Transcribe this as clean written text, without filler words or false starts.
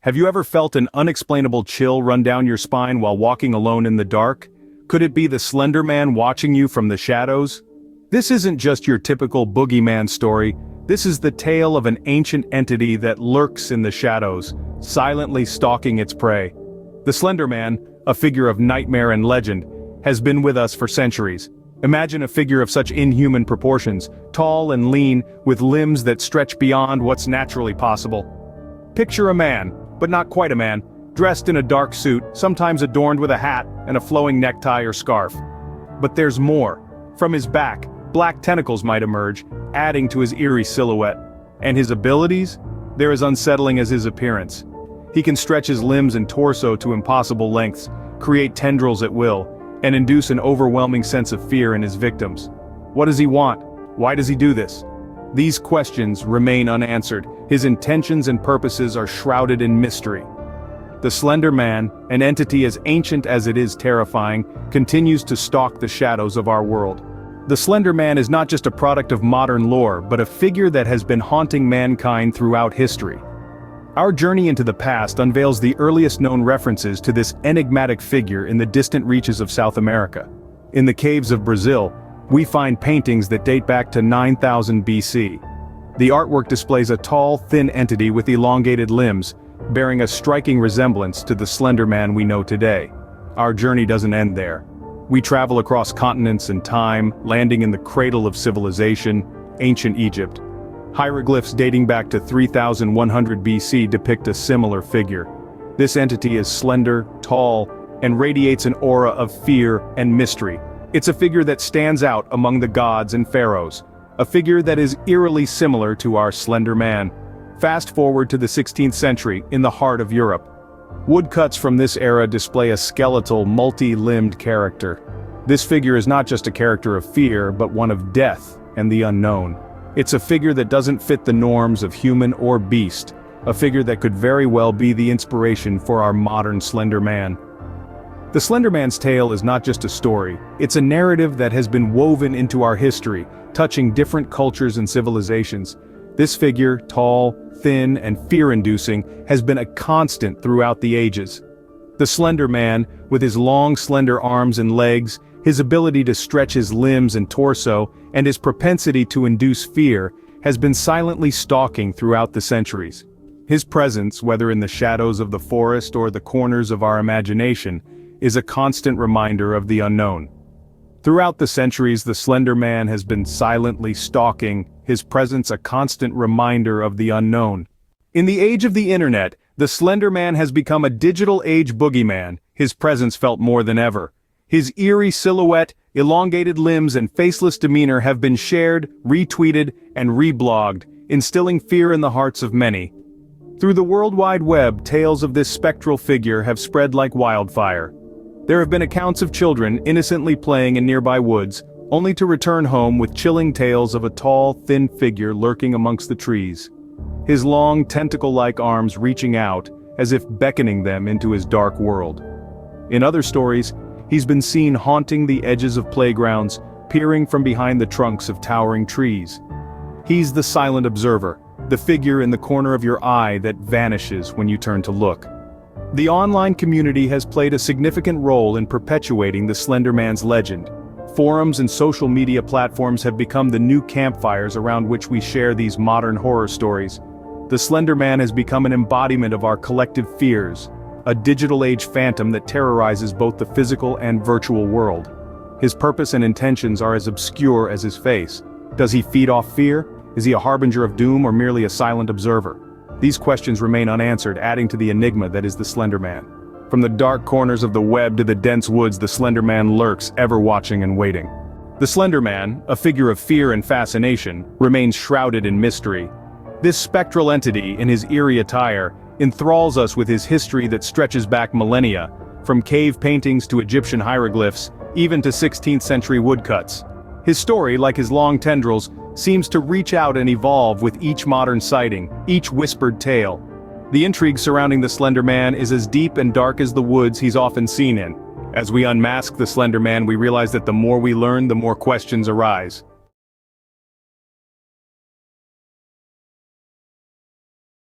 Have you ever felt an unexplainable chill run down your spine while walking alone in the dark? Could it be the Slender Man watching you from the shadows? This isn't just your typical boogeyman story, this is the tale of an ancient entity that lurks in the shadows, silently stalking its prey. The Slender Man, a figure of nightmare and legend, has been with us for centuries. Imagine a figure of such inhuman proportions, tall and lean, with limbs that stretch beyond what's naturally possible. Picture a man, but not quite a man, dressed in a dark suit, sometimes adorned with a hat and a flowing necktie or scarf. But there's more. From his back, black tentacles might emerge, adding to his eerie silhouette. And his abilities? They're as unsettling as his appearance. He can stretch his limbs and torso to impossible lengths, create tendrils at will, and induce an overwhelming sense of fear in his victims. What does he want? Why does he do this? These questions remain unanswered. His intentions and purposes are shrouded in mystery. The Slender Man, an entity as ancient as it is terrifying, continues to stalk the shadows of our world. The Slender Man is not just a product of modern lore, but a figure that has been haunting mankind throughout history. Our journey into the past unveils the earliest known references to this enigmatic figure in the distant reaches of South America. In the caves of Brazil, we find paintings that date back to 9000 BC. The artwork displays a tall, thin entity with elongated limbs, bearing a striking resemblance to the Slender Man we know today. Our journey doesn't end there. We travel across continents and time, landing in the cradle of civilization, ancient Egypt. Hieroglyphs dating back to 3100 BC depict a similar figure. This entity is slender, tall, and radiates an aura of fear and mystery. It's a figure that stands out among the gods and pharaohs, a figure that is eerily similar to our Slender Man. Fast forward to the 16th century, in the heart of Europe. Woodcuts from this era display a skeletal, multi-limbed character. This figure is not just a character of fear, but one of death and the unknown. It's a figure that doesn't fit the norms of human or beast, a figure that could very well be the inspiration for our modern Slender Man. The Slender Man's tale is not just a story, it's a narrative that has been woven into our history, touching different cultures and civilizations. This figure, tall, thin, and fear-inducing, has been a constant throughout the ages. The Slender Man, with his long, slender arms and legs, his ability to stretch his limbs and torso, and his propensity to induce fear, has been silently stalking throughout the centuries. His presence, whether in the shadows of the forest or the corners of our imagination, is a constant reminder of the unknown. Throughout the centuries, the Slender Man has been silently stalking, his presence a constant reminder of the unknown. In the age of the internet, the Slender Man has become a digital age boogeyman, his presence felt more than ever. His eerie silhouette, elongated limbs and faceless demeanor have been shared, retweeted, and reblogged, instilling fear in the hearts of many. Through the World Wide Web, tales of this spectral figure have spread like wildfire. There have been accounts of children innocently playing in nearby woods, only to return home with chilling tales of a tall, thin figure lurking amongst the trees. His long, tentacle-like arms reaching out, as if beckoning them into his dark world. In other stories, he's been seen haunting the edges of playgrounds, peering from behind the trunks of towering trees. He's the silent observer, the figure in the corner of your eye that vanishes when you turn to look. The online community has played a significant role in perpetuating the Slender Man's legend. Forums and social media platforms have become the new campfires around which we share these modern horror stories. The Slender Man has become an embodiment of our collective fears, a digital age phantom that terrorizes both the physical and virtual world. His purpose and intentions are as obscure as his face. Does he feed off fear? Is he a harbinger of doom or merely a silent observer? These questions remain unanswered, adding to the enigma that is the Slender Man. From the dark corners of the web to the dense woods, the Slender Man lurks, ever watching and waiting. The Slender Man, a figure of fear and fascination, remains shrouded in mystery. This spectral entity, in his eerie attire, enthralls us with his history that stretches back millennia, from cave paintings to Egyptian hieroglyphs, even to 16th century woodcuts. His story, like his long tendrils, seems to reach out and evolve with each modern sighting, each whispered tale. The intrigue surrounding the Slender Man is as deep and dark as the woods he's often seen in. As we unmask the Slender Man, we realize that the more we learn, the more questions arise.